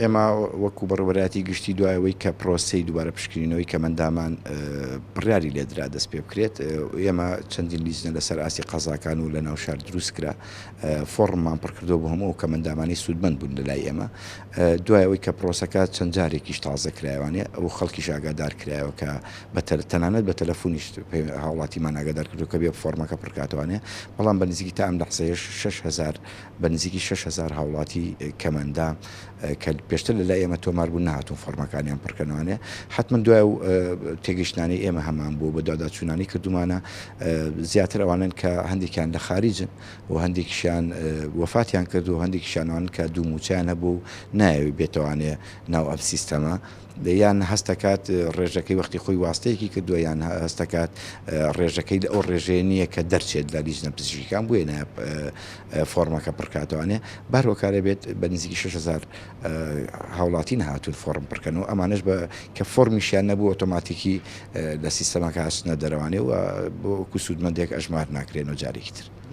ئێمە وەکو بەڕوبەتی گشتی دوایەوەی کە پرۆسی دووبارە پشکنینەوەی کە مندامان بڕیاری لێدرا دەست پێ بکرێت ئێمە چەندین لیژنە لەسەر ئاسی قەزاکان و لە ناو شار دروست کرا فۆڕمان پڕکردو بۆ هەموو کە مندامانی سوودمەند بوون لە لای ئێمە دوایەوەی کە پرۆسەکە چەند جارێکیش تازە کرایوانێ ئەو خەڵکیش ئاگادار کرایەوە کە تەنانەت بە تەلەفۆنیش هاوڵاتیمان ئاگادار کردو کە بێ فۆرمەکە پڕکاتوانێ بەڵام بە نزیکی تا ئەم لەحزەیەش 6,000 بە نزیکی 6,000 هاوڵاتی کەمەندا کە پێشتر لە لای ئێمە تۆمار بوون نهاتون فۆرمەکانیان پڕکەنوانێ حتمما دوای و تێگەیشتانی ئێمە هەمان بوو بە داداچوونانی کردومانە زیاتر ئەوانن کە هەندێکیان لە خارجن و هەندێکیشیان وەفاتیان کرد و هەندێکیشانوان کە دوو موچیان هەبوو نایەوی بێتەوانێ ناو ئەم سیستەمە یان هەستەکات ڕێژەکەی وەختی خۆی واستەیەکی کردووە یان هەستەکات ڕێژەکەی لە ئەو ڕێژەیە نییە کە دەرچێت لە لیژنە پزیشکیەکان بووە نایە فۆرمەکە پڕکاتوانێ باروەکارە بێت بە نزیکی 6,000 هاوڵاتی نهاتون فۆرم پڕکەنەوە ئەمانش بە کە فۆرمیشیان نەبوو ئۆتۆماتیکی لە سیستەمەکە هەچنە دەرەوانێ و بۆ سوودمەندێک ئەژمار ناکرێنەوە جارێکی تر.